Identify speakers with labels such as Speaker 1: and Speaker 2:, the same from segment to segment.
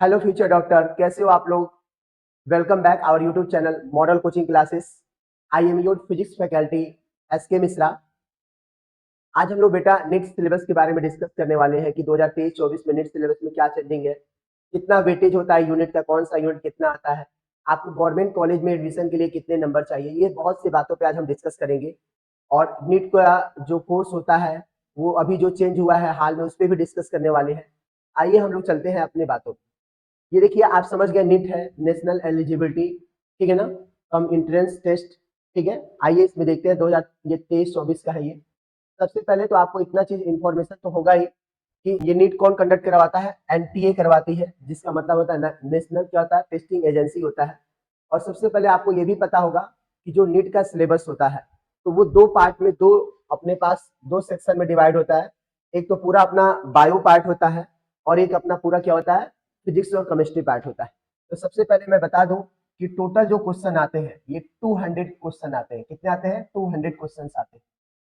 Speaker 1: Hello future doctor, कैसे हो आप लोग। Welcome back our YouTube channel model coaching classes. I am your physics faculty S K Mishra. आज हम लोग बेटा नीट सिलेबस के बारे में डिस्कस करने वाले हैं कि 2023-24 में नीट सिलेबस में क्या चेंजिंग है, कितना वेटेज होता है यूनिट का, कौन सा यूनिट कितना आता है, आपको गवर्नमेंट कॉलेज में एडमिशन के लिए कितने नंबर चाहिए। ये बहुत सी बातों पे आज हम डिस्कस करेंगे। और नीट का जो कोर्स होता है वो अभी जो चेंज हुआ है हाल में, उस पर भी डिस्कस करने वाले हैं। आइए हम लोग चलते हैं अपने बातों। ये देखिए, आप समझ गए, नीट है नेशनल एलिजिबिलिटी, ठीक है ना, कम एंट्रेंस टेस्ट। ठीक है, आइए इसमें देखते हैं 2023-24 का है ये। सबसे पहले तो आपको इतना चीज इंफॉर्मेशन तो होगा ही कि ये नीट कौन कंडक्ट करवाता है। एनटीए करवाती है, जिसका मतलब होता है नेशनल क्या होता है, टेस्टिंग एजेंसी होता है। और सबसे पहले आपको ये भी पता होगा कि जो नीट का सिलेबस होता है तो वो दो पार्ट में, दो अपने पास दो सेक्शन में डिवाइड होता है। एक तो पूरा अपना बायो पार्ट होता है और एक अपना पूरा क्या होता है, फिजिक्स और केमिस्ट्री पार्ट होता है। तो सबसे पहले मैं बता दूं कि टोटल जो क्वेश्चन आते हैं ये 200 क्वेश्चन आते हैं। कितने आते हैं? 200 क्वेश्चन आते हैं।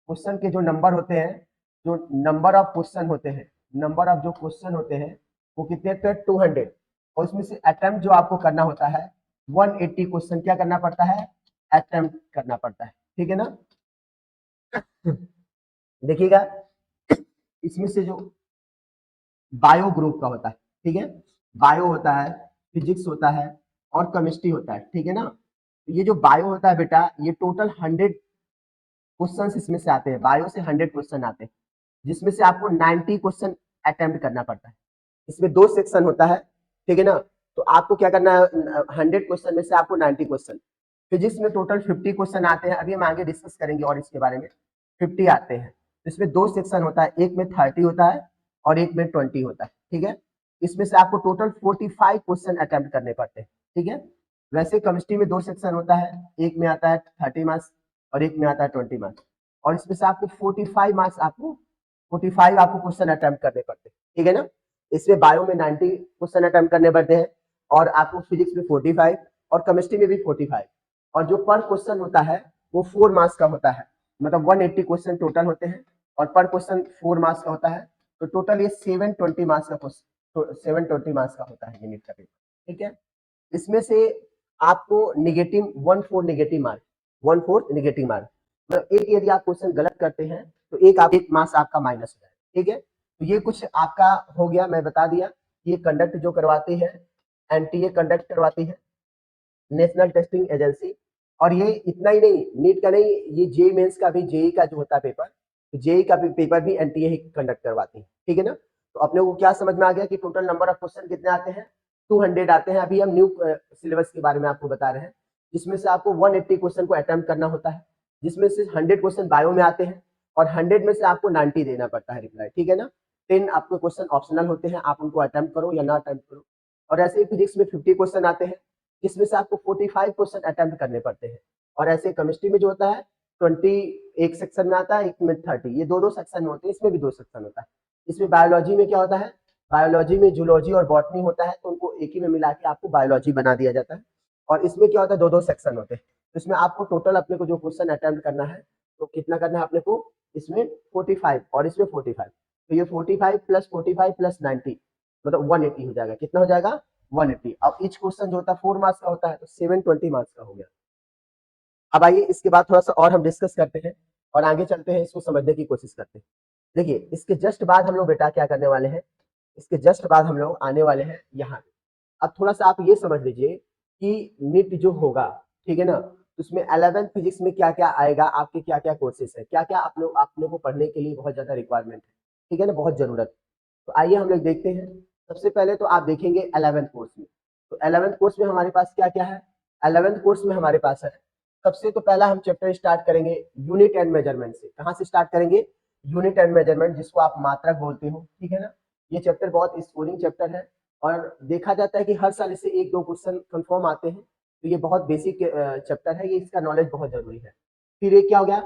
Speaker 1: क्वेश्चन के जो नंबर होते हैं, जो नंबर ऑफ क्वेश्चन होते हैं, नंबर ऑफ जो क्वेश्चन होते हैं वो कितने थे? 200। और उसमें से अटेम्प्ट जो आपको करना होता है 180 क्वेश्चन क्या करना पड़ता है? अटेम्प्ट करना पड़ता है। ठीक है ना। देखिएगा, इसमें से जो बायो ग्रुप का होता है, ठीक है, बायो होता है, फिजिक्स होता है और केमिस्ट्री होता है, ठीक है ना। ये जो बायो होता है बेटा, ये टोटल 100 क्वेश्चन इसमें से आते हैं। बायो से 100 क्वेश्चन आते हैं, जिसमें से आपको 90 क्वेश्चन अटेम्प्ट करना पड़ता है। इसमें दो सेक्शन होता है, ठीक है ना। तो आपको क्या करना है, 100 क्वेश्चन में से आपको 90 क्वेश्चन। फिजिक्स में टोटल 50 क्वेश्चन आते हैं, अभी हम आगे डिस्कस करेंगे और इसके बारे में। 50 आते हैं, तो इसमें दो सेक्शन होता है, एक में 30 होता है और एक में 20 होता है, ठीक है। इसमें से आपको टोटल 45 क्वेश्चन अटेम्प्ट करने पड़ते हैं, ठीक है। वैसे केमिस्ट्री में दो सेक्शन होता है, एक में आता है 30 मार्क्स और एक में आता है 20 मार्क्स। और इसमें से आपको 45 मार्क्स, आपको 45 आपको क्वेश्चन अटेम्प्ट करने पड़ते हैं, ठीक है ना। इसमें बायो में 90 क्वेश्चन अटेम्प्ट करने पड़ते हैं और आपको फिजिक्स में 45 और केमिस्ट्री में भी 45। और जो पर क्वेश्चन होता है वो 4 मार्क्स का होता है, मतलब 180 क्वेश्चन टोटल होते हैं और पर क्वेश्चन 4 मार्क्स का होता है। तो टोटल ये 720 मार्क्स का क्वेश्चन, 720 मार्क्स का होता है यूनिट का पेपर, ठीक है। इसमें से आपको negative 1/4 negative mark, 1/4 negative mark, मतलब एक यदि आप क्वेश्चन गलत करते हैं तो एक मार्क्स आपका माइनस हो जाएगा, ठीक है। तो ये कुछ आपका हो गया, मैं बता दिया। ये कंडक्ट जो करवाती है एनटीए कंडक्ट करवाती है, नेशनल टेस्टिंग एजेंसी। और ये इतना ही नहीं, नीट का नहीं, ये जेई मेंस का भी, जेई का जो होता है पेपर, तो जेई का भी पेपर भी एनटीए ही कंडक्ट करवाती है, ठीक है ना। तो अपने को क्या समझ में आ गया कि टोटल नंबर ऑफ क्वेश्चन कितने आते हैं? 200 आते हैं। अभी हम न्यू सिलेबस के बारे में आपको बता रहे हैं, जिसमें से आपको 180 क्वेश्चन को अटेम्प्ट करना होता है, जिसमें से 100 क्वेश्चन बायो में आते हैं और 100 में से आपको 90 देना पड़ता है रिप्लाई, ठीक है ना। 10 आपके क्वेश्चन ऑप्शनल होते हैं, आप उनको अटेम्प्ट करो या ना अटेम्प्ट करो। और ऐसे ही फिजिक्स में 50 क्वेश्चन आते हैं, जिसमें से आपको 45 क्वेश्चन अटेम्प्ट करने पड़ते हैं। और ऐसे केमिस्ट्री में जो होता है 20 एक सेक्शन में आता है, एक में 30, ये दो दो सेक्शन में होते हैं, इसमें भी दो सेक्शन होता है। इसमें बायोलॉजी में क्या होता है, बायोलॉजी में जूलॉजी और बॉटनी होता है, तो उनको एक ही में मिला के आपको बायोलॉजी बना दिया जाता है। और इसमें क्या होता है, दो दो सेक्शन होते हैं। तो इसमें आपको टोटल अपने को जो क्वेश्चन अटेम्प्ट करना है, तो कितना करना है अपने को, इसमें 45 और इसमें 45। तो ये 45 प्लस 45 प्लस 90 मतलब 180 हो जाएगा। कितना हो जाएगा? 180। अब ईच क्वेश्चन जो होता है 4 मार्क्स का होता है, तो 720 मार्क्स का हो गया। अब आइए इसके बाद थोड़ा सा और हम डिस्कस करते हैं और आगे चलते हैं, इसको समझने की कोशिश करते हैं। देखिए, इसके जस्ट बाद हम लोग बेटा क्या करने वाले हैं, इसके जस्ट बाद हम लोग आने वाले हैं यहाँ। अब थोड़ा सा आप ये समझ लीजिए कि नीट जो होगा, ठीक है ना, तो उसमें 11th फिजिक्स में क्या क्या आएगा, आपके क्या क्या कोर्सेस है, क्या क्या आप लोग अपने को पढ़ने के लिए बहुत ज्यादा रिक्वायरमेंट है, ठीक है ना, बहुत जरूरत। तो आइए हम लोग देखते हैं। सबसे पहले तो आप देखेंगे 11th कोर्स में, तो 11th कोर्स में हमारे पास क्या क्या है। 11th कोर्स में हमारे पास है, सबसे तो पहला हम चैप्टर स्टार्ट करेंगे यूनिट एंड मेजरमेंट से। कहाँ से स्टार्ट करेंगे? यूनिट एंड मेजरमेंट, जिसको आप मात्रक बोलते हो, ठीक है ना। ये चैप्टर बहुत स्कोरिंग चैप्टर है और देखा जाता है कि हर साल इससे एक दो क्वेश्चन कंफर्म आते हैं। तो ये बहुत बेसिक चैप्टर है, ये इसका नॉलेज बहुत जरूरी है। फिर ये क्या हो गया,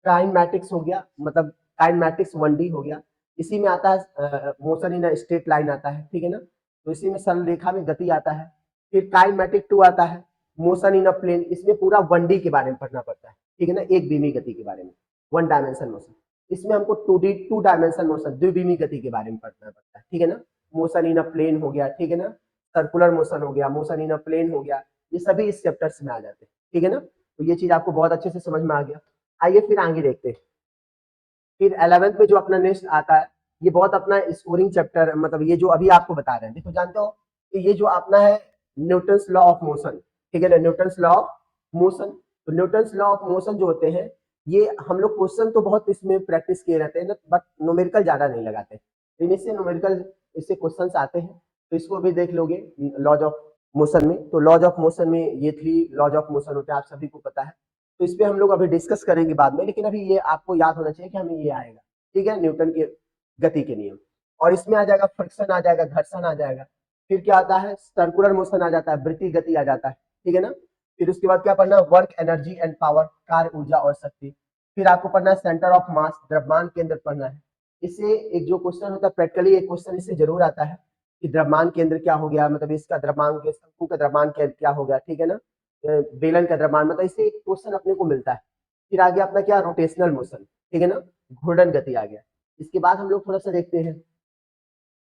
Speaker 1: काइनेमैटिक्स हो गया, मतलब काइनेमैटिक्स 1D हो गया। इसी में आता है मोशन इन स्ट्रेट लाइन आता है, ठीक है ना। तो इसी में सरल रेखा में गति आता है। फिर काइनेमैटिक 2 आता है, मोशन इन अ प्लेन। इसमें पूरा 1D के बारे में पढ़ना पड़ता है, ठीक है ना, एक बीमी गति के बारे में, 1 डायमेंशन मोशन। इसमें हमको 2D 2 डायमेंशन मोशन, द्विमीमी गति के बारे में पढ़ना पड़ता है, ठीक है ना। मोशन इन अ प्लेन हो गया, ठीक है ना। सर्कुलर मोशन हो गया, मोशन इन अ प्लेन हो गया, ये सभी इस चैप्टर्स में आ जाते हैं, ठीक है ना। तो ये चीज आपको बहुत अच्छे से समझ में आ गया। आइए फिर आगे देखते हैं। फिर 11th में जो अपना नेक्स्ट आता है, ये बहुत अपना स्कोरिंग चैप्टर, मतलब ये जो अभी आपको बता रहे हैं, देखो जानते हो कि ये जो अपना है न्यूटन्स लॉ ऑफ मोशन, ठीक है ना, न्यूटन्स लॉ ऑफ मोशन। तो न्यूटन्स लॉ ऑफ मोशन जो होते हैं, ये हम लोग क्वेश्चन तो बहुत इसमें प्रैक्टिस किए रहते हैं ना, बट न्यूमेरिकल ज्यादा नहीं लगाते, लेकिन इससे न्यूमेरिकल इससे क्वेश्चन आते हैं, तो इसको भी देख लोगे लॉज ऑफ मोशन में। तो लॉज ऑफ मोशन में ये 3 लॉज ऑफ मोशन होते हैं, आप सभी को पता है। तो इस पे हम लोग अभी डिस्कस करेंगे बाद में, लेकिन अभी ये आपको याद होना चाहिए कि हमें ये आएगा, ठीक है, न्यूटन के गति के नियम। और इसमें आ जाएगा फ्रिक्शन, आ जाएगा घर्षण, आ जाएगा। फिर क्या आता है, सर्कुलर मोशन आ जाता है, वृत्तीय गति आ जाता है, ठीक है ना। फिर उसके बाद क्या पढ़ना, वर्क, एनर्जी एंड पावर, कार्य, ऊर्जा और शक्ति। फिर आपको पढ़ना है सेंटर ऑफ मास, द्रव्यमान केंद्र पढ़ना है। इससे एक जो क्वेश्चन होता है प्रैक्टिकली, एक क्वेश्चन इससे जरूर आता है कि द्रव्यमान केंद्र क्या हो गया, मतलब इसका द्रव्यमान के शंकु का द्रव्यमान क्या हो गया, ठीक है ना, बेलन का द्रव्यमान, मतलब इससे एक क्वेश्चन अपने को मिलता है। फिर आगे अपना क्या, रोटेशनल मोशन, ठीक है ना, घूर्णन गति आ गया। इसके बाद हम लोग थोड़ा सा देखते हैं,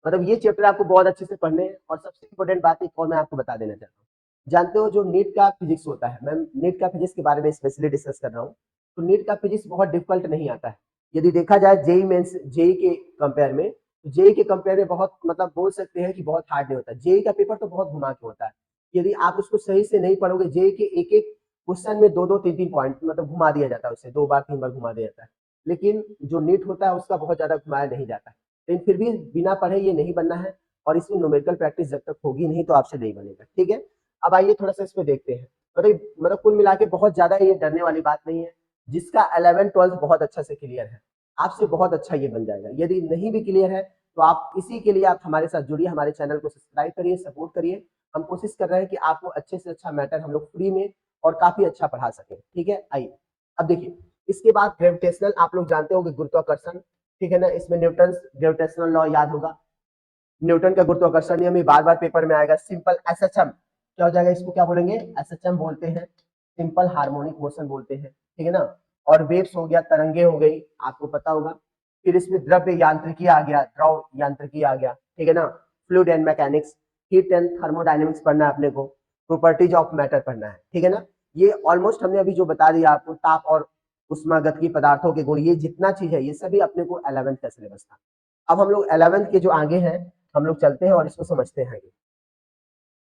Speaker 1: मतलब ये चैप्टर आपको बहुत अच्छे से पढ़ने हैं। और सबसे इंपॉर्टेंट बात एक और मैं आपको बता देना चाहता हूँ, जानते हो जो नीट का फिजिक्स होता है, मैं नीट का फिजिक्स के बारे में स्पेशली डिस्कस कर रहा हूँ। तो नीट का फिजिक्स बहुत डिफिकल्ट नहीं आता है, यदि देखा जाए जेई मेंस, जेई के कंपेयर में, तो जेई के कंपेयर में बहुत, मतलब बोल सकते हैं कि बहुत हार्ड नहीं होता। जेई का पेपर तो बहुत घुमा के होता है, यदि आप उसको सही से नहीं पढ़ोगे, जेई के एक एक क्वेश्चन में 2-2, 3-3 पॉइंट मतलब घुमा दिया जाता है, उससे 2 बार 3 बार घुमा दिया जाता है। लेकिन जो नीट होता है उसका बहुत ज्यादा घुमाया नहीं जाता है। लेकिन फिर भी बिना पढ़े ये नहीं बनना है, और इसमें न्यूमेरिकल प्रैक्टिस जब तक होगी नहीं तो आपसे नहीं बनेगा, ठीक है। अब आइए थोड़ा सा इस पे देखते हैं। मतलब कुल मिला के बहुत ज्यादा ये डरने वाली बात नहीं है। जिसका 11th 12th बहुत अच्छा से क्लियर है, आपसे बहुत अच्छा ये बन जाएगा। यदि नहीं भी क्लियर है तो आप इसी के लिए आप हमारे साथ जुड़िए, हमारे चैनल को सब्सक्राइब करिए, सपोर्ट करिए। हम कोशिश कर रहे हैं कि आपको अच्छे से अच्छा मैटर हम लोग फ्री में और काफी अच्छा पढ़ा सके, ठीक है। आइए अब देखिए, इसके बाद ग्रेविटेशनल, आप लोग जानते हो गुरुत्वाकर्षण, ठीक है ना। इसमें न्यूटन ग्रेविटेशनल लॉ याद होगा, न्यूटन का गुरुत्वाकर्षण नियम बार बार पेपर में आएगा। सिंपल एसएचएम क्या हो जाएगा, इसको क्या बोलेंगे, एसएचएम बोलते हैं, सिंपल हार्मोनिक मोशन बोलते हैं, ठीक है ना। और वेव्स हो गया, तरंगे हो गई, आपको पता होगा। फिर इसमें द्रव्य यांत्रिकी आ गया, द्रव यांत्रिकी आ गया, ठीक है ना। Fluid and mechanics, heat and thermodynamics पढ़ना है अपने को, प्रॉपर्टीज ऑफ मैटर पढ़ना है, ठीक है ना। ये ऑलमोस्ट हमने अभी जो बता दिया आपको, ताप और उष्मागतिकी पदार्थों के गुण, ये जितना चीज है ये सभी अपने को 11th का सिलेबस था। अब हम लोग 11th के जो आगे हैं हम लोग चलते हैं और इसको समझते हैं।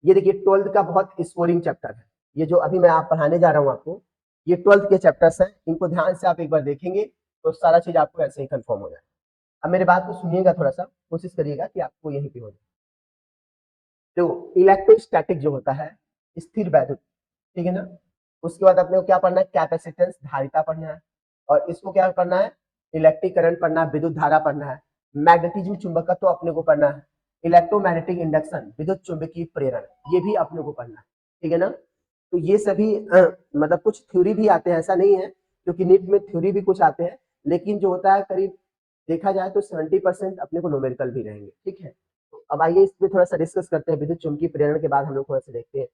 Speaker 1: ये देखिए 12th का बहुत स्कोरिंग चैप्टर है, ये जो अभी मैं आप पढ़ाने जा रहा हूँ आपको, ये 12th के चैप्टर्स हैं। इनको ध्यान से आप एक बार देखेंगे तो सारा चीज आपको ऐसे ही कंफर्म हो जाए। अब मेरे बात को सुनिएगा, थोड़ा सा कोशिश करिएगा कि आपको यहीं पे हो जाए। तो इलेक्ट्रोस्टैटिक जो होता है, स्थिर वैद्युत, ठीक है ना। उसके बाद अपने को क्या पढ़ना है, कैपेसिटेंस, धारिता पढ़ना है। और इसको क्या पढ़ना है, इलेक्ट्रिक करंट पढ़ना है, विद्युत धारा पढ़ना है। मैग्नेटिज्म, चुंबकत्व तो अपने को पढ़ना है। इलेक्ट्रोमैग्नेटिक इंडक्शन, विद्युत चुंबकीय प्रेरण, ये भी अपने को पढ़ना है, ठीक है ना। तो ये सभी मतलब कुछ थ्योरी भी आते हैं, ऐसा नहीं है, क्योंकि नीट में थ्योरी भी कुछ आते हैं, लेकिन जो होता है करीब देखा जाए तो 70% अपने को न्यूमेरिकल भी रहेंगे, ठीक है। तो अब आइए इस पे थोड़ा सा डिस्कस करते हैं। विद्युत चुंबकीय प्रेरण के बाद हम लोग थोड़ा सा देखते हैं।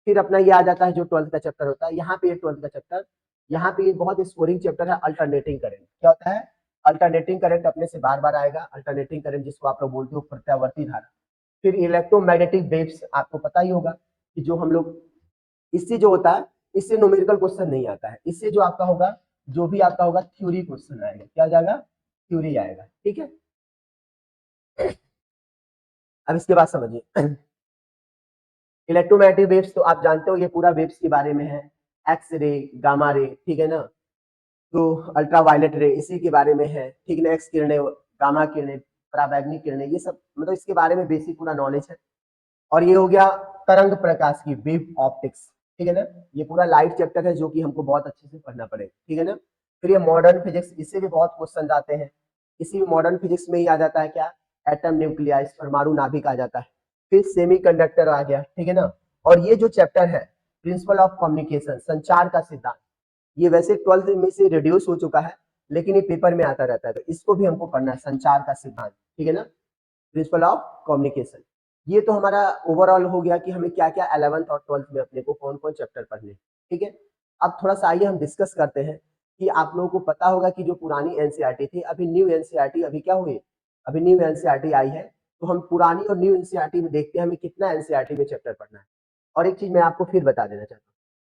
Speaker 1: फिर अपना ये आ जाता है जो 12th का चैप्टर होता है, यहाँ पे ये 12th का चैप्टर, यहाँ पे ये बहुत स्कोरिंग चैप्टर है, अल्टरनेटिंग करंट। क्या होता है, अल्टरनेटिंग करंट अपने से बार बार आएगा। अल्टरनेटिंग करंट जिसको आप लोग बोलते हो प्रत्यावर्ती धारा। फिर इलेक्ट्रोमैग्नेटिक वेव्स, आपको पता ही होगा कि जो हम लोग, इससे जो होता है, इससे न्यूमेरिकल क्वेश्चन नहीं आता है, इससे जो आपका होगा, जो भी आपका होगा थ्योरी क्वेश्चन आएगा। क्या जाएगा, थ्योरी आएगा, ठीक है। अब इसके बाद समझिए, इलेक्ट्रोमैग्नेटिक वेव्स तो आप जानते हो, ये पूरा वेव्स के बारे में है। एक्स रे, गामा रे, ठीक है ना। तो अल्ट्रावायलेट रे इसी के बारे में है, ठीक है ना। एक्स किरणें, गामा किरणें, पराबैंगनी किरणें, ये सब मतलब इसके बारे में बेसिक पूरा नॉलेज है। और ये हो गया तरंग प्रकाश की, वेव ऑप्टिक्स, ठीक है ना। ये पूरा लाइट चैप्टर है जो कि हमको बहुत अच्छे से पढ़ना पड़ेगा, ठीक है ना। फिर ये मॉडर्न फिजिक्स, इससे भी बहुत क्वेश्चन आते हैं। इसी मॉडर्न फिजिक्स में ही आ जाता है क्या, एटम, न्यूक्लियस, परमाणु नाभिक आ जाता है। फिर सेमीकंडक्टर आ गया, ठीक है ना। और ये जो चैप्टर है, प्रिंसिपल ऑफ कम्युनिकेशन, संचार का सिद्धांत, ये वैसे 12th में से रिड्यूस हो चुका है, लेकिन ये पेपर में आता रहता है, तो इसको भी हमको पढ़ना है, संचार का सिद्धांत, ठीक है ना, प्रिंसिपल ऑफ कम्युनिकेशन। ये तो हमारा ओवरऑल हो गया कि हमें क्या क्या 11th और 12th में अपने को कौन कौन चैप्टर पढ़ने, ठीक है। अब थोड़ा सा आइए हम डिस्कस करते हैं कि आप लोगों को पता होगा कि जो पुरानी एनसीईआरटी थी, अभी न्यू एनसीईआरटी अभी क्या हुई, अभी न्यू एनसीईआरटी आई है। तो हम पुरानी और न्यू एनसीईआरटी में देखते हैं हमें कितना एनसीईआरटी में चैप्टर पढ़ना है। और एक चीज मैं आपको फिर बता देना चाहता हूँ,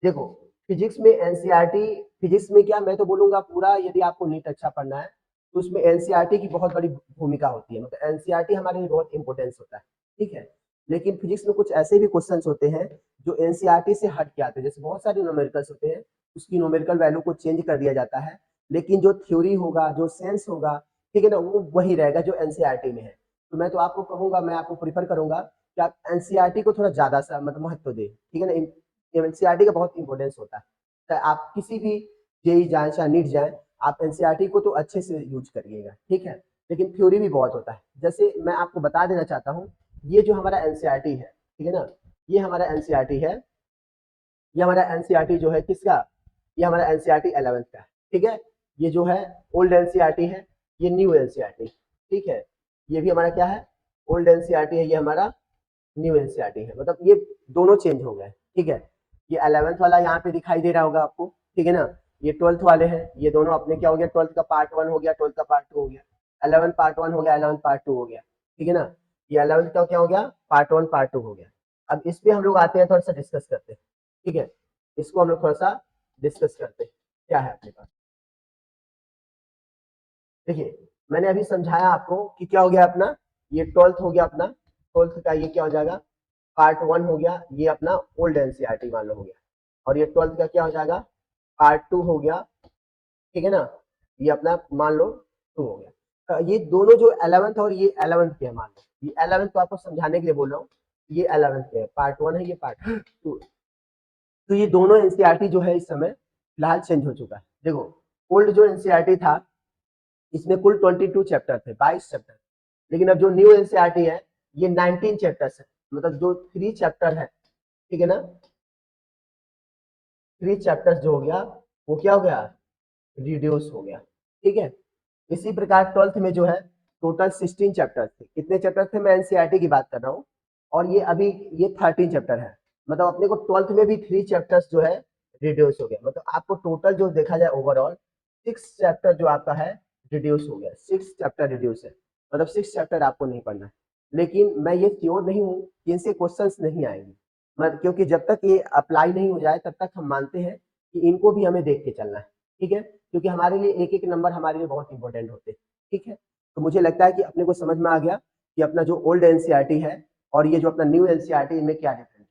Speaker 1: देखो फिजिक्स में एनसीईआरटी, फिजिक्स में क्या मैं तो बोलूंगा पूरा, यदि आपको नीट अच्छा पढ़ना है तो उसमें एनसीईआरटी की बहुत बड़ी भूमिका होती है, मतलब एनसीईआरटी हमारे लिए बहुत इंपॉर्टेंस होता है, ठीक है। लेकिन फिजिक्स में कुछ ऐसे भी क्वेश्चंस होते हैं जो एनसीईआरटी से हट के आते हैं, जैसे बहुत सारे न्यूमेरिकल्स होते हैं, उसकी न्यूमेरिकल वैल्यू को चेंज कर दिया जाता है, लेकिन जो थ्योरी होगा, जो सेंस होगा, ठीक है ना, वो वही रहेगा जो एनसीईआरटी में है। तो मैं तो आपको कहूंगा, मैं आपको प्रीफर करूंगा कि आप एनसीईआरटी को थोड़ा ज्यादा सा मतलब महत्व दें, ठीक है ना। एनसीईआरटी का बहुत इंपॉर्टेंस होता है, चाहे आप किसी भी जेई जाए चाहे नीट जाए, आप एनसीईआरटी को तो अच्छे से यूज करिएगा, ठीक है। लेकिन थ्योरी भी बहुत होता है, जैसे मैं आपको बता देना चाहता हूँ, ये जो हमारा एनसीईआरटी है, ठीक है ना, ये हमारा एनसीईआरटी है, ये हमारा एनसीईआरटी जो है किसका, ये हमारा एनसीईआरटी 11th का है, ठीक है। ये जो है ओल्ड एनसीईआरटी है, ये न्यू एनसीईआरटी, ठीक है। ये भी हमारा क्या है, ओल्ड एनसीईआरटी है, ये हमारा न्यू एनसीईआरटी है, मतलब ये दोनों चेंज हो गए, ठीक है। ये 11th वाला यहाँ पे दिखाई दे रहा होगा आपको, ठीक है ना। ये 12th वाले हैं, ये दोनों अपने क्या हो गया, 12th का पार्ट 1 हो गया, 12th का पार्ट 2 हो गया, 11th पार्ट 1 हो गया, 11th पार्ट 2 हो गया, ठीक है ना। ये 11th का क्या हो गया, पार्ट 1 पार्ट 2 हो गया। अब इस पे हम लोग आते हैं, थोड़ा सा डिस्कस करते हैं, ठीक है। इसको हम लोग थोड़ा सा डिस्कस करते हैं, क्या है अपने पास। देखिए मैंने अभी समझाया आपको कि क्या हो गया अपना, ये 12th हो गया अपना, 12th का ये क्या हो जाएगा, पार्ट 1 हो गया, ये अपना ओल्ड एनसीईआरटी मान लो हो गया। और ये 12th का क्या हो जाएगा, पार्ट 2 हो गया, ठीक है ना, ये अपना मान लो 2 हो गया। ये दोनों जो 11th और ये 11th के है, मान लो ये 11th को आपको समझाने के लिए बोल रहा हूँ, ये 11th के है, पार्ट 1 है, ये पार्ट 2। तो ये दोनों एनसीईआरटी जो है इस समय फिलहाल चेंज हो चुका है। देखो ओल्ड जो एनसीईआरटी था, इसमें कुल 22 चैप्टर थे, 22 चैप्टर। लेकिन अब जो न्यू एनसीईआरटी है, ये 19 चैप्टर्स है, मतलब जो 3 चैप्टर है, ठीक है ना, 3 चैप्टर्स जो हो गया, वो क्या हो गया, रिड्यूस हो गया, ठीक है। इसी प्रकार 12th में जो है टोटल 16 चैप्टर थे, कितने चैप्टर थे, मैं एनसीईआरटी की बात कर रहा हूँ। और ये अभी ये 13 चैप्टर है, मतलब अपने को 12th में भी 3 चैप्टर्स जो है रिड्यूस हो गया, मतलब आपको टोटल जो देखा जाए ओवरऑल 6 चैप्टर जो आपका है रिड्यूस हो गया, 6 चैप्टर रिड्यूस है, मतलब 6 चैप्टर आपको नहीं पढ़ना है। लेकिन मैं ये श्योर नहीं हूँ कि इनसे क्वेश्चंस नहीं आएंगे, क्योंकि जब तक ये अप्लाई नहीं हो जाए तब तक हम मानते हैं कि इनको भी हमें देख के चलना है, ठीक है, क्योंकि हमारे लिए एक एक नंबर हमारे लिए बहुत इंपॉर्टेंट होते हैं, ठीक है। तो मुझे लगता है कि अपने को समझ में आ गया कि अपना जो ओल्ड एनसीईआरटी है और ये जो अपना न्यू एनसीईआरटी, इनमें क्या डिफरेंस है।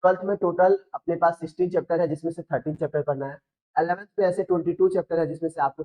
Speaker 1: 12th में टोटल अपने पास 16 चैप्टर है, जिसमें से 13 चैप्टर पढ़ना है। 11th में ऐसे 22 चैप्टर है, जिसमें से आपको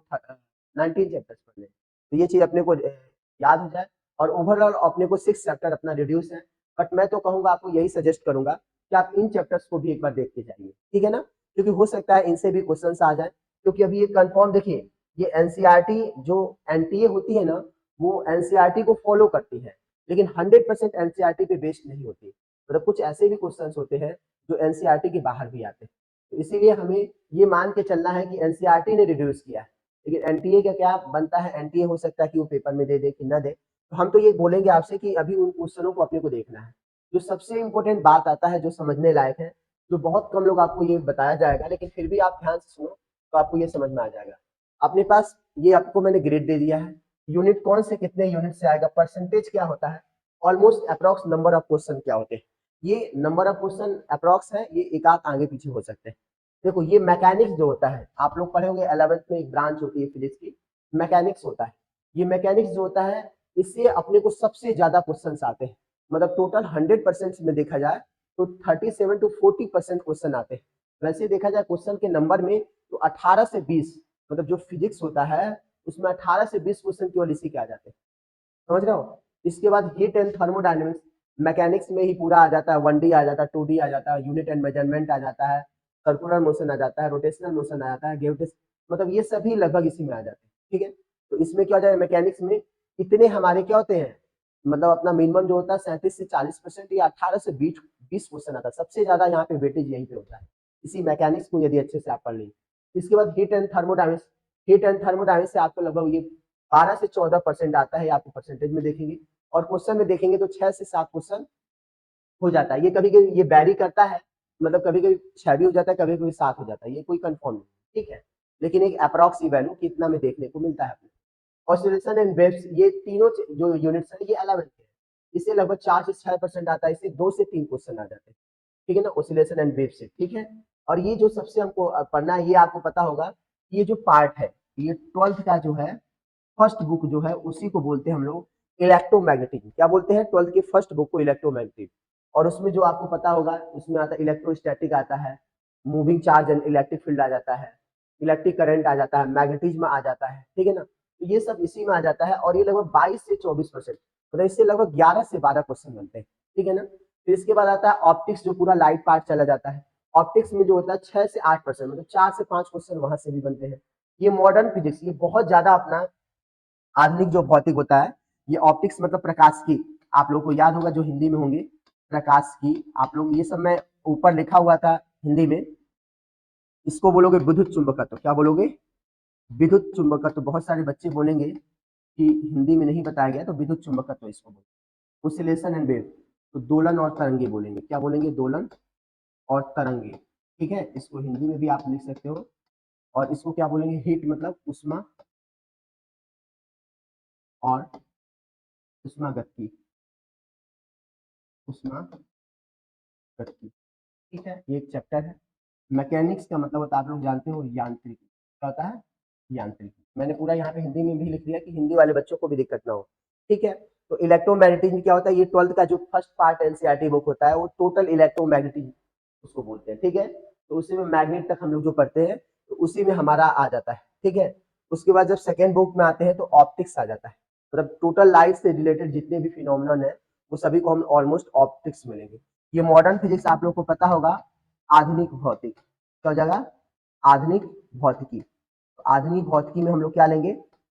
Speaker 1: 19 चैप्टर्स पढ़ने हैं। तो ये चीज अपने को याद हो जाए। और ओवरऑल अपने को 6 चैप्टर अपना रिड्यूस है, बट मैं तो कहूंगा, आपको यही सजेस्ट करूंगा कि आप इन चैप्टर्स को भी एक बार देख के जाइए, ठीक है ना, क्योंकि हो सकता है इनसे भी क्वेश्चन आ जाए। क्योंकि अभी ये कंफर्म देखिए, ये एनसीईआरटी जो एनटीए होती है ना, वो एनसीईआरटी को फॉलो करती है, लेकिन 100% एनसीईआरटी पे बेस्ड नहीं होती, मतलब कुछ ऐसे भी क्वेश्चंस होते हैं जो एनसीईआरटी के बाहर भी आते हैं। तो इसीलिए हमें ये मान के चलना है कि एनसीईआरटी ने रिड्यूस किया है, लेकिन एनटीए का क्या बनता है, एनटीए हो सकता है कि वो पेपर में दे दे कि ना दे। तो हम तो ये बोलेंगे आपसे कि अभी उन क्वेश्चनों को अपने को देखना है। जो सबसे इंपॉर्टेंट बात आता है, जो समझने लायक है, जो बहुत कम लोग आपको ये बताया जाएगा, लेकिन फिर भी आप ध्यान से सुनो तो आपको ये समझ में आ जाएगा। अपने पास ये आपको मैंने ग्रेड दे दिया है, यूनिट कौन से कितने यूनिट से आएगा, परसेंटेज क्या होता है, almost approx number of question क्या होते हैं। ये नंबर ऑफ क्वेश्चन अप्रॉक्स है, ये एक आध आगे पीछे हो सकते हैं। देखो ये मैकेनिक्स जो होता है, आप लोग पढ़े होंगे 11th में, एक ब्रांच होती है फिजिक्स की, मैकेनिक्स होता है। ये मैकेनिक्स जो होता है, इससे अपने को सबसे ज्यादा क्वेश्चन आते हैं, मतलब टोटल 100% में देखा जाए तो 37 to 40% क्वेश्चन आते हैं। वैसे देखा जाए क्वेश्चन के नंबर में तो 18 से 20, मतलब जो फिजिक्स होता है उसमें 18 से 20 क्वेश्चन केवल इसी के आ जाते हैं, समझ रहे हो। इसके बाद हीट एंड थर्मोडायनेमिक्स, मैकेनिक्स में ही पूरा आ जाता है, 1D आ जाता है, 2D आ जाता है, यूनिट एंड मेजरमेंट आ जाता है, सर्कुलर मोशन आ जाता है, रोटेशनल मोशन आ जाता है, मतलब ये सभी लगभग इसी में आ जाते हैं, ठीक है। तो इसमें क्या हो जाए, मैकेनिक्स में इतने हमारे क्या होते हैं, मतलब अपना मिनिमम जो होता है 37 से 40%, या 18 से 20 क्वेश्चन आता है, सबसे ज्यादा यहाँ पे वेटेज यहीं पे होता है, इसी मैकेनिक्स को यदि अच्छे से आप पढ़ लेंगे। इसके बाद heat and thermodynamics, heat and thermodynamics से आपको लगभग ये 12 से 14% आता है, आपको परसेंटेज में देखेंगे। और क्वेश्चन में देखेंगे तो 6 से 7 क्वेश्चन हो जाता है। ये कभी कभी ये वैरी करता है, मतलब कभी कभी 6 भी हो जाता है, कभी कभी 7 हो जाता है, ये कोई कंफर्म नहीं, ठीक है। लेकिन एक अप्रॉक्स वैल्यू कितना में देखने को मिलता है। ऑसिलेशन एंड वेव्स, ये तीनों जो यूनिट्स है ये 11th के, इससे लगभग 4 से 6% आता है, इससे 2 से 3 क्वेश्चन आ जाते हैं, ठीक है ना, ऑसिलेशन एंड वेव से, ठीक है। और ये जो सबसे हमको पढ़ना है, ये आपको पता होगा, ये जो पार्ट है, ये 12th का जो है फर्स्ट बुक जो है, उसी को बोलते हैं हम लोग इलेक्ट्रोमैग्नेटिज्म। क्या बोलते हैं? 12th की फर्स्ट बुक को इलेक्ट्रोमैग्नेटिज्म। और उसमें जो आपको पता होगा, उसमें आता है इलेक्ट्रोस्टैटिक आता है, moving charge and electric field आ जाता है, इलेक्ट्रिक करंट आ जाता है, मैग्नेटिज्म आ जाता है, ठीक है ना। तो ये सब इसी में आ जाता है, और ये लगभग 22 से 24%, मतलब इससे लगभग 11 से 12 क्वेश्चन बनते हैं, ठीक है ना। फिर इसके बाद आता है ऑप्टिक्स, जो पूरा लाइट पार्ट चला जाता है। ऑप्टिक्स में जो होता है 6 से 8%, मतलब 4 से 5 क्वेश्चन वहां से भी बनते हैं। ये मॉडर्न फिजिक्स, ये बहुत ज्यादा अपना आधुनिक जो भौतिक होता है, ये ऑप्टिक्स मतलब प्रकाश की, आप लोग को याद होगा जो हिंदी में होंगे, प्रकाश की, आप लोग ये सब मैं ऊपर लिखा हुआ था हिंदी में, इसको बोलोगे विद्युत चुंबकत्व। क्या बोलोगे? विद्युत चुंबकत्व। बहुत सारे बच्चे बोलेंगे कि हिंदी में नहीं बताया गया, तो विद्युत चुंबकत्व इसको बोलते। ओसिलेशन एंड वेव, तो दोलन और तरंगे बोलेंगे। क्या बोलेंगे? दोलन और तरंगे, ठीक है। इसको हिंदी में भी आप लिख सकते हो। और इसको क्या बोलेंगे? हीट मतलब उष्मा और उष्मागति, उष्मागति, ठीक है। ये एक चैप्टर है। मैकेनिक्स का मतलब होता है, आप लोग जानते हो, यांत्रिकी। क्या होता है? यांत्रिकी। मैंने पूरा यहाँ पे हिंदी में भी लिख दिया कि हिंदी वाले बच्चों को भी दिक्कत ना हो, ठीक है। तो इलेक्ट्रोमैग्नेटिज्म क्या होता है? ये 12th का जो फर्स्ट पार्ट एनसीईआरटी बुक होता है, वो टोटल इलेक्ट्रोमैग्नेटिज्म उसको बोलते हैं, ठीक है। तो उसी में मैग्नेट तक हम लोग जो पढ़ते हैं, तो उसी में हमारा आ जाता है, ठीक है। उसके बाद जब सेकेंड बुक में आते हैं, तो ऑप्टिक्स आ जाता है, मतलब टोटल लाइट से रिलेटेड जितने भी फिनोमिनन है, वो सभी को हम ऑलमोस्ट ऑप्टिक्स मिलेंगे। ये मॉडर्न फिजिक्स आप लोग को पता होगा, आधुनिक भौतिक। क्या हो जाएगा? आधुनिक भौतिकी। तो आधुनिक भौतिकी में हम लोग क्या लेंगे?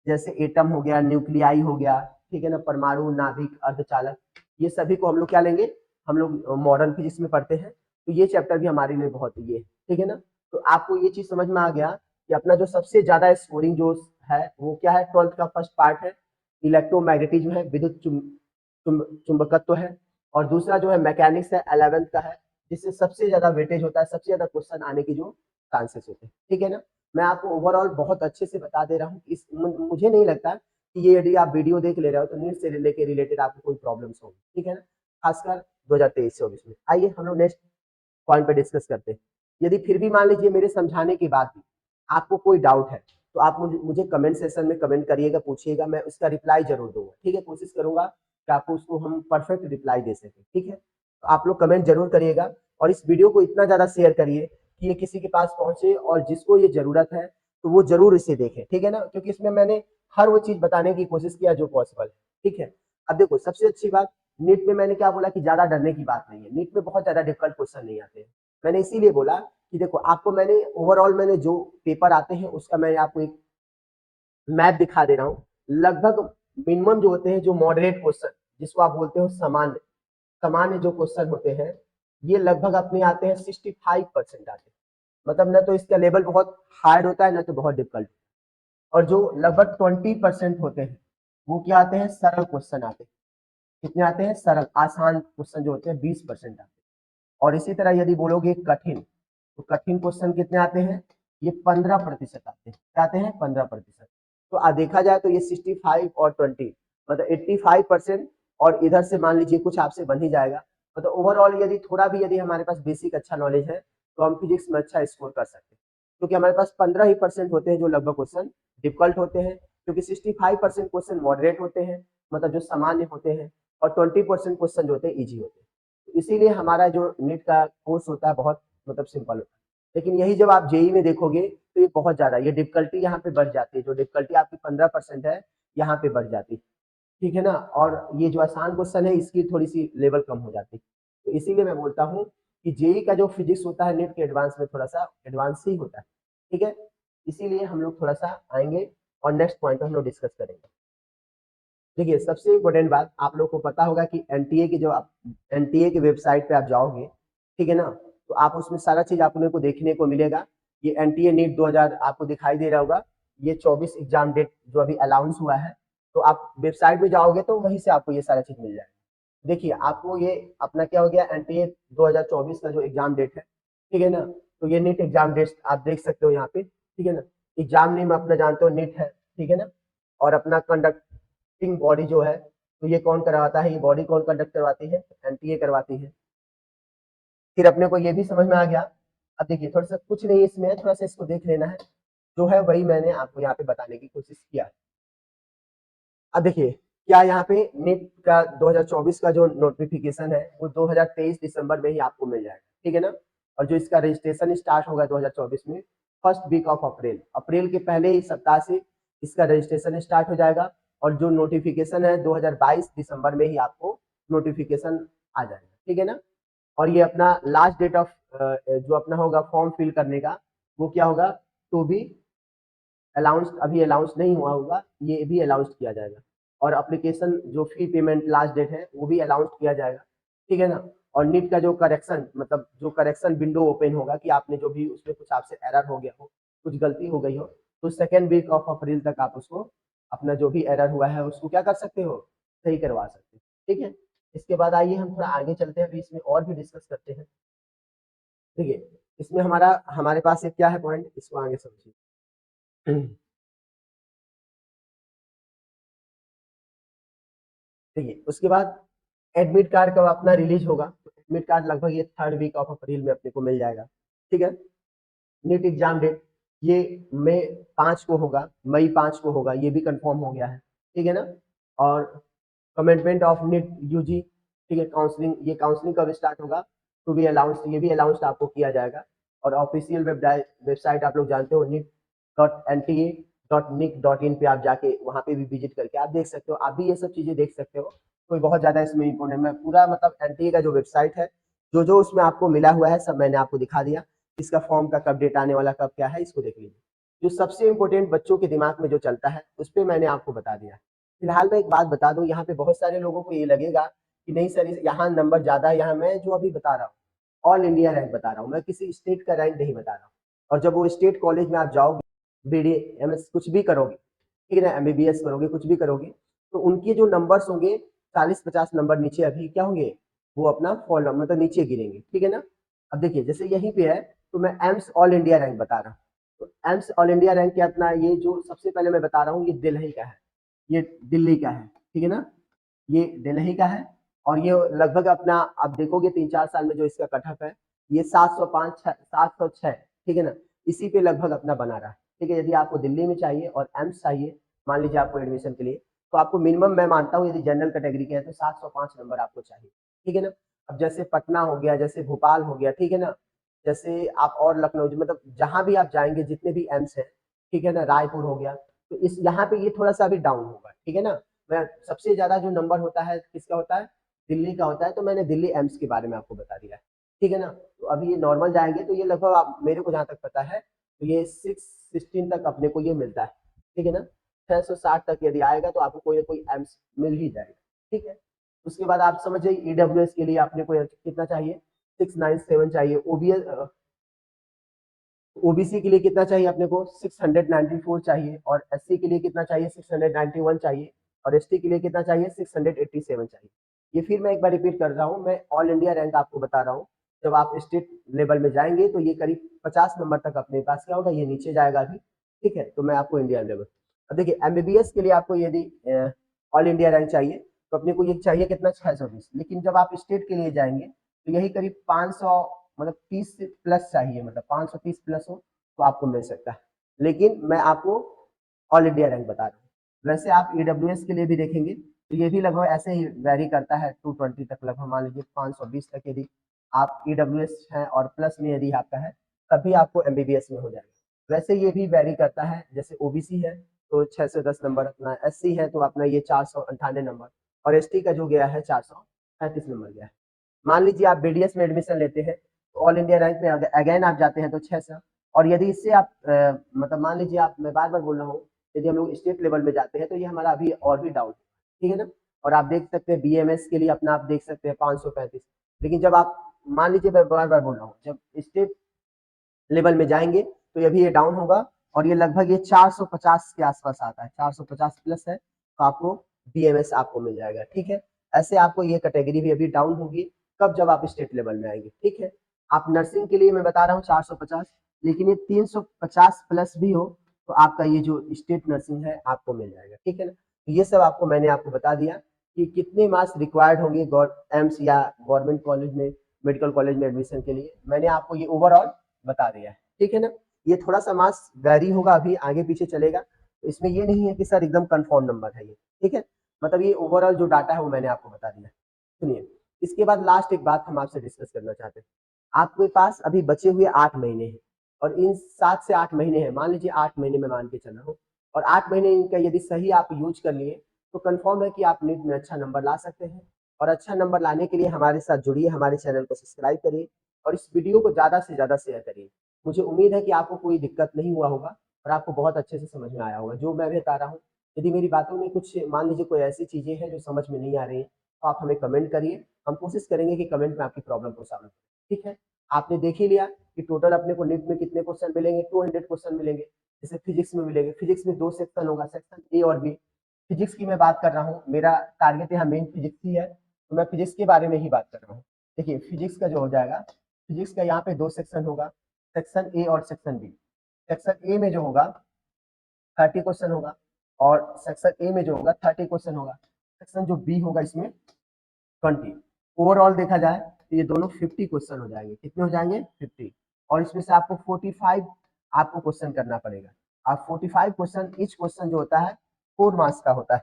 Speaker 1: जैसे एटम हो गया, न्यूक्लियाई हो गया, ठीक है ना, परमाणु, नाभिक, अर्धचालक, ये सभी को हम लोग क्या लेंगे? हम लोग मॉडर्न फिजिक्स में पढ़ते हैं। तो ये चैप्टर भी हमारे लिए बहुत ये, ठीक है ना। तो आपको ये चीज समझ में आ गया कि अपना जो सबसे ज्यादा स्कोरिंग जो है, वो क्या है? 12th का फर्स्ट पार्ट है, इलेक्ट्रोमैग्नेटिज्म है, विद्युत चुंबकत्व है। और दूसरा जो है मैकेनिक्स है, 11th का है, जिससे सबसे ज्यादा वेटेज होता है, सबसे ज्यादा क्वेश्चन आने की जो चांसेस होते हैं, ठीक है ना। मैं आपको ओवरऑल बहुत अच्छे से बता दे रहा हूँ। मुझे नहीं लगता कि ये यदि आप वीडियो देख ले रहे हो, तो नीट से रिलेटेड आपको कोई प्रॉब्लम्स होगी, ठीक है ना, खासकर 2023-24 में। आइए हम लोग नेक्स्ट पॉइंट पे डिस्कस करते हैं। यदि फिर भी मान लीजिए मेरे समझाने के बाद भी आपको कोई डाउट है, तो आप मुझे कमेंट सेक्शन में कमेंट करिएगा, पूछिएगा, मैं उसका रिप्लाई जरूर दूंगा, ठीक है। कोशिश करूंगा कि आपको उसको हम परफेक्ट रिप्लाई दे सके, ठीक है। तो आप लोग कमेंट जरूर करिएगा, और इस वीडियो को इतना ज्यादा शेयर करिए कि ये किसी के पास पहुंचे, और जिसको ये जरूरत है तो वो जरूर इसे देखे, ठीक है ना, क्योंकि इसमें मैंने हर वो चीज बताने की कोशिश किया जो पॉसिबल है, ठीक है। अब देखो, सबसे अच्छी बात, नीट में मैंने क्या बोला कि ज्यादा डरने की बात नहीं है, नीट में बहुत ज्यादा डिफिकल्ट क्वेश्चन नहीं आते हैं। मैंने इसीलिए बोला कि देखो, आपको मैंने ओवरऑल मैंने जो पेपर आते हैं उसका मैं आपको एक मैप दिखा दे रहा हूँ। लगभग मिनिमम जो होते हैं, जो मॉडरेट क्वेश्चन, जिसको आप बोलते हो सामान्य, सामान्य जो क्वेश्चन होते हैं, ये लगभग अपने आते हैं 65% आते हैं। मतलब न तो इसका लेवल बहुत हार्ड होता है, न तो बहुत डिफिकल्ट। और जो लगभग 20% होते हैं, वो क्या आते हैं? सरल क्वेश्चन आते हैं। कितने आते हैं? सरल, आसान क्वेश्चन जो होते हैं 20% आते हैं। और इसी तरह यदि बोलोगे कठिन, तो कठिन क्वेश्चन कितने आते हैं? ये 15% आते हैं। क्या आते हैं? 15%। तो देखा जाए तो ये 65 और 20, मतलब 85%। और इधर से मान लीजिए कुछ आपसे बन ही जाएगा। मतलब ओवरऑल यदि थोड़ा भी यदि हमारे पास बेसिक अच्छा नॉलेज है, तो हम फिजिक्स में अच्छा स्कोर कर सकते हैं, क्योंकि हमारे पास 15 ही परसेंट होते हैं जो लगभग क्वेश्चन डिफिकल्ट होते हैं, क्योंकि 65% क्वेश्चन मॉडरेट होते हैं, मतलब जो सामान्य होते हैं, और 20% क्वेश्चन जो होते हैं ईजी होते हैं। इसीलिए हमारा जो नीट का कोर्स होता है बहुत मतलब सिंपल होता है। लेकिन यही जब आप जेई में देखोगे, तो ये बहुत ज्यादा, ये डिफिकल्टी यहाँ पे बढ़ जाती है। जो डिफिकल्टी आपकी 15% है, यहाँ पे बढ़ जाती है, ठीक है ना। और ये जो आसान क्वेश्चन है, इसकी थोड़ी सी लेवल कम हो जाती है। तो इसीलिए मैं बोलता हूँ कि जेई का जो फिजिक्स होता है, नीट के एडवांस में थोड़ा सा एडवांस ही होता है, ठीक है। इसीलिए हम लोग थोड़ा सा आएंगे, और नेक्स्ट पॉइंट हम लोग डिस्कस करेंगे। देखिए, सबसे इम्पोर्टेंट बात, आप लोग को पता होगा कि एनटीए की जो आप एनटीए की वेबसाइट पे आप जाओगे, ठीक है ना, तो आप उसमें सारा चीज आपको को देखने को मिलेगा। ये एनटीए नीट 2000 आपको दिखाई दे रहा होगा, ये 24 एग्जाम डेट जो अभी अनाउंस हुआ है। तो आप वेबसाइट में जाओगे तो वहीं से आपको ये सारा चीज मिल जाएगा। देखिए, आपको ये अपना क्या हो गया, एनटीए 2024 का जो एग्जाम डेट है, ठीक है ना। तो ये नीट एग्जाम डेट आप देख सकते हो यहाँ पे, ठीक है ना। एग्जाम नेम अपना जानते हो, नीट है, ठीक है ना। और अपना कंडक्टिंग बॉडी जो है, तो ये कौन करवाता है, ये बॉडी कौन कंडक्ट करवाती है, एनटीए करवाती है। फिर अपने को ये भी समझ में आ गया। अब देखिए थोड़ा सा कुछ नहीं इसमें, थोड़ा सा इसको देख लेना है, जो है वही मैंने आपको यहाँ पे बताने की कोशिश किया। अब देखिए क्या यहाँ पे नीट का 2024 का जो नोटिफिकेशन है वो 2023 दिसंबर में ही आपको मिल जाएगा, ठीक है ना। और जो इसका रजिस्ट्रेशन स्टार्ट होगा 2024 में फर्स्ट वीक ऑफ अप्रैल, अप्रैल के पहले ही सप्ताह से इसका रजिस्ट्रेशन स्टार्ट हो जाएगा। और जो नोटिफिकेशन है 2022 दिसंबर में ही आपको नोटिफिकेशन आ जाएगा, ठीक है ना। और ये अपना लास्ट डेट ऑफ जो अपना होगा फॉर्म फिल करने का वो क्या होगा, तो भी अलाउंस अभी अलाउंस नहीं हुआ होगा, ये भी अलाउंस किया जाएगा। और एप्लीकेशन जो फी पेमेंट लास्ट डेट है वो भी अलाउंस किया जाएगा, ठीक है ना। और नीट का जो करेक्शन मतलब जो करेक्शन विंडो ओपन होगा कि आपने जो भी उसमें कुछ आपसे एरर हो गया हो, कुछ गलती हो गई हो, तो सेकेंड वीक ऑफ अप्रैल तक आप उसको अपना जो भी एरर हुआ है उसको क्या कर सकते हो, सही करवा सकते हो, ठीक है। इसके बाद आइए हम थोड़ा आगे चलते हैं, अभी इसमें और भी डिस्कस करते हैं। देखिए इसमें हमारे पास एक क्या है पॉइंट, इसको आगे समझिए। देखिए उसके बाद एडमिट कार्ड कब अपना रिलीज होगा, तो एडमिट कार्ड लगभग ये थर्ड वीक ऑफ अप्रैल में अपने को मिल जाएगा, ठीक है। नीट एग्जाम डेट ये मई 5 को होगा, मई 5 को होगा, ये भी कंफर्म हो गया है, ठीक है ना। और कमेंटमेंट ऑफ नीट यूजी, ठीक है, काउंसलिंग, ये काउंसलिंग कब स्टार्ट होगा, तो भी अलाउंस, ये भी अलाउंस आपको किया जाएगा। और ऑफिशियल वेबसाइट आप लोग जानते हो NIT.NTA.nic.in पे आप जाके वहाँ पे भी विजिट करके आप देख सकते हो, आप भी ये सब चीजें देख सकते हो। कोई बहुत ज्यादा इसमें इंपॉर्टेंट है पूरा मतलब एनटीए का जो वेबसाइट है, जो जो उसमें आपको मिला हुआ है सब मैंने आपको दिखा दिया। इसका फॉर्म का कब डेट आने वाला, कब क्या है, इसको देख लीजिए। जो सबसे इंपॉर्टेंट बच्चों के दिमाग में जो चलता है उस पर मैंने आपको बता दिया। फिलहाल मैं एक बात बता दूं, यहाँ पे बहुत सारे लोगों को ये लगेगा कि नहीं सर यहाँ नंबर ज्यादा है, यहाँ मैं जो अभी बता रहा हूँ ऑल इंडिया रैंक बता रहा हूँ, मैं किसी स्टेट का रैंक नहीं बता रहा हूँ। और जब वो स्टेट कॉलेज में आप जाओगे, बीडी एमएस कुछ भी करोगे, ठीक है ना, एमबीबीएस करोगे, कुछ भी करोगे, तो उनके जो नंबर्स होंगे 40-50 नंबर नीचे अभी क्या होंगे, वो अपना फॉलो मतलब नीचे गिरेंगे, ठीक है ना। अब देखिए जैसे यहीं पे है, तो मैं एम्स ऑल इंडिया रैंक बता रहा हूँ, तो एम्स ऑल इंडिया रैंक क्या अपना, ये जो सबसे पहले मैं बता रहा हूँ ये दिल्ली का है, ये दिल्ली का है, ठीक है ना, ये दिल्ली का है। और ये लगभग अपना आप देखोगे 3-4 साल में जो इसका कटअप है ये 705 706, ठीक है ना, इसी पे लगभग अपना बना रहा है, ठीक है। यदि आपको दिल्ली में चाहिए और एम्स चाहिए, मान लीजिए आपको एडमिशन के लिए, तो आपको मिनिमम मैं मानता हूँ यदि जनरल कैटेगरी के हैं तो 705 नंबर आपको चाहिए, ठीक है ना। अब जैसे पटना हो गया, जैसे भोपाल हो गया, ठीक है ना, जैसे आप और लखनऊ मतलब जहां भी आप जाएंगे जितने भी एम्स हैं, ठीक है ना, रायपुर हो गया, तो इस यहाँ पे ये थोड़ा सा अभी डाउन होगा, ठीक है ना। मैं सबसे ज्यादा जो नंबर होता है किसका होता है, दिल्ली का होता है, तो मैंने दिल्ली एम्स के बारे में आपको बता दिया है, ठीक है ना। तो अभी ये नॉर्मल जाएंगे तो ये लगभग आप मेरे को जहाँ तक पता है तो ये 616 तक अपने को ये मिलता है, ठीक है ना। 660 तक यदि आएगा तो आपको कोई ना कोई एम्स मिल ही जाएगा, ठीक है। उसके बाद आप समझ जाइए ईडब्ल्यूएस के लिए आपने को कितना चाहिए, 697 चाहिए। ओबीएस ओबीसी के लिए कितना चाहिए अपने को, 694 चाहिए। और एससी के लिए कितना चाहिए, 691 चाहिए। और एसटी के लिए कितना चाहिए, 687 चाहिए। ये फिर मैं एक बार रिपीट कर रहा हूँ, मैं ऑल इंडिया रैंक आपको बता रहा हूँ। जब आप स्टेट लेवल में जाएंगे तो ये करीब 50 नंबर तक अपने पास क्या होगा, ये नीचे जाएगा अभी, ठीक है। तो मैं आपको इंडिया लेवल, अब देखिए एमबीबीएस के लिए आपको यदि ऑल इंडिया रैंक चाहिए तो अपने को ये चाहिए कितना, 620। लेकिन जब आप स्टेट के लिए जाएंगे तो यही करीब 500 मतलब 30 प्लस चाहिए, मतलब 530 प्लस हो तो आपको मिल सकता है। लेकिन मैं आपको ऑल इंडिया रैंक बता रहा हूँ। वैसे आप ईडब्ल्यूएस के लिए भी देखेंगे तो ये भी लगभग ऐसे ही वेरी करता है, 220 तक लगभग, मान लीजिए 520 तक यदि आप ईडब्ल्यूएस है और प्लस में यदि आपका है तभी आपको एमबीबीएस में हो जाएगा। वैसे ये भी वेरी करता है, जैसे ओबीसी है तो 610 नंबर अपना, एससी है तो अपना ये 498 नंबर, और एसटी का जो गया है 435 नंबर गया है। मान लीजिए आप बीडीएस में एडमिशन लेते हैं तो ऑल इंडिया रैंक में अगेन आप जाते हैं तो 600। और यदि इससे आप मतलब मान लीजिए आप, मैं बार बार बोल रहा हूँ, यदि हम लोग स्टेट लेवल में जाते हैं तो ये हमारा अभी और भी डाउन, ठीक है ना। और आप देख सकते हैं बीएमएस के लिए अपना आप देख सकते हैं 535। लेकिन जब आप मान लीजिए, मैं बार बार बोल रहा हूँ, जब स्टेट लेवल में जाएंगे तो ये भी ये डाउन होगा। और ये लगभग ये 450 के आसपास आता है, 450 प्लस है तो आपको बीएमएस आपको मिल जाएगा, ठीक है। ऐसे आपको ये कैटेगरी भी अभी डाउन होगी, कब, जब आप स्टेट लेवल में आएंगे, ठीक है। आप नर्सिंग के लिए मैं बता रहा हूँ 450, लेकिन ये 350 प्लस भी हो तो आपका ये जो स्टेट नर्सिंग है आपको मिल जाएगा, ठीक है ना। तो ये सब आपको मैंने आपको बता दिया कि कितने मार्क्स रिक्वायर्ड होंगे एम्स या गवर्नमेंट कॉलेज में, मेडिकल कॉलेज में एडमिशन के लिए, मैंने आपको ये ओवरऑल बता दिया है, ठीक है ना। ये थोड़ा सा मार्क्स वैरी होगा, अभी आगे पीछे चलेगा, तो इसमें ये नहीं है कि सर एकदम कंफर्म नंबर है ये, ठीक है। मतलब ये ओवरऑल जो डाटा है वो मैंने आपको बता दिया। सुनिए, इसके बाद लास्ट एक बात हम आपसे डिस्कस करना चाहते हैं। आपके पास अभी बचे हुए 8 महीने हैं, और इन 7 से 8 महीने हैं, मान लीजिए 8 महीने में मान के चल रहा हूँ, और 8 महीने इनका यदि सही आप यूज कर लिए तो कंफर्म है कि आप नीट में अच्छा नंबर ला सकते हैं। और अच्छा नंबर लाने के लिए हमारे साथ जुड़िए, हमारे चैनल को सब्सक्राइब करिए और इस वीडियो को ज़्यादा से ज़्यादा शेयर करिए। मुझे उम्मीद है कि आपको कोई दिक्कत नहीं हुआ होगा और आपको बहुत अच्छे से समझ में आया होगा जो मैं भी बता रहा हूँ। यदि मेरी बातों में कुछ मान लीजिए कोई ऐसी चीज़ें हैं जो समझ में नहीं आ रही हैं, तो आप हमें कमेंट करिए, हम कोशिश करेंगे कि कमेंट में आपकी प्रॉब्लम को सॉल्व करें, ठीक है। आपने देख ही लिया कि टोटल अपने को नीट में कितने क्वेश्चन मिलेंगे, 200 क्वेश्चन मिलेंगे। जैसे फिजिक्स में मिलेंगे, फिजिक्स में 2 सेक्शन होगा, सेक्शन ए और बी। फिजिक्स की मैं बात कर रहा हूँ, मेरा टारगेट यहाँ मेन फिजिक्स ही है, तो मैं फिजिक्स के बारे में ही बात कर रहा हूँ। देखिए फिजिक्स का जो हो जाएगा, फिजिक्स का यहाँ पे 2 सेक्शन होगा, सेक्शन ए और सेक्शन बी। सेक्शन ए में जो होगा 30 क्वेश्चन होगा, और सेक्शन ए में जो होगा 30 क्वेश्चन होगा। सेक्शन जो बी होगा इसमें 20। ओवरऑल देखा जाए तो ये दोनों 50 क्वेश्चन हो जाएंगे। कितने हो जाएंगे? 50। और इसमें से आपको 45 आपको क्वेश्चन करना पड़ेगा। आप 45 क्वेश्चन, ईच क्वेश्चन जो होता है 4 मार्क्स का होता है।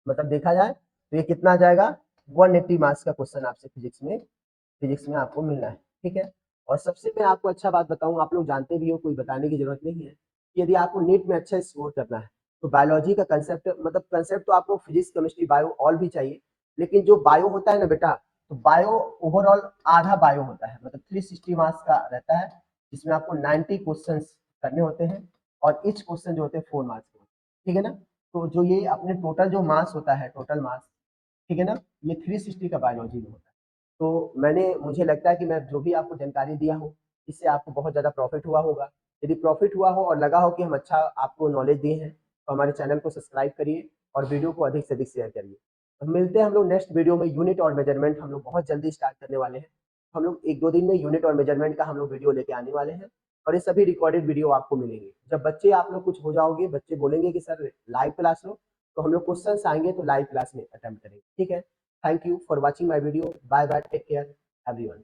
Speaker 1: मतलब देखा जाए तो ये कितना आ जाएगा, 180 मार्क्स का क्वेश्चन आपसे फिजिक्स में आपको मिलना है, ठीक है। और सबसे मैं आपको अच्छा बात बताऊं, आप लोग जानते भी हो, कोई बताने की जरूरत नहीं है कि यदि आपको नीट में अच्छा स्कोर करना है तो बायोलॉजी का कंसेप्ट, मतलब कंसेप्ट तो आपको फिजिक्स केमिस्ट्री बायो ऑल भी चाहिए, लेकिन जो बायो होता है ना बेटा, तो बायो ओवरऑल आधा बायो होता है, मतलब 360 मार्क्स का रहता है, जिसमें आपको 90 क्वेश्चन करने होते हैं, और ईच क्वेश्चन जो होते हैं 4 मार्क्स के, ठीक है ना। तो जो ये अपने टोटल जो मार्क्स होता है, टोटल मार्क्स, ठीक है ना, ये 360 का बायोलॉजी में होता है। तो मुझे लगता है कि मैं जो भी आपको जानकारी दिया हूँ, इससे आपको बहुत ज़्यादा प्रॉफिट हुआ होगा। यदि प्रॉफिट हुआ हो और लगा हो कि हम अच्छा आपको नॉलेज दिए हैं, तो हमारे चैनल को सब्सक्राइब करिए और वीडियो को अधिक से अधिक शेयर करिए। तो मिलते हैं हम लोग नेक्स्ट वीडियो में। यूनिट और मेजरमेंट हम लोग बहुत जल्दी स्टार्ट करने वाले हैं। हम लोग 1-2 दिन में यूनिट और मेजरमेंट का हम लोग वीडियो लेके आने वाले हैं, और ये सभी रिकॉर्डेड वीडियो आपको मिलेंगे। जब बच्चे आप लोग कुछ हो जाओगे, बच्चे बोलेंगे कि सर लाइव क्लास लो, तो हम लोग क्वेश्चंस आएंगे तो लाइव क्लास में अटेम्प्ट करेंगे, ठीक है। Thank you for watching my video. Bye bye, take care everyone.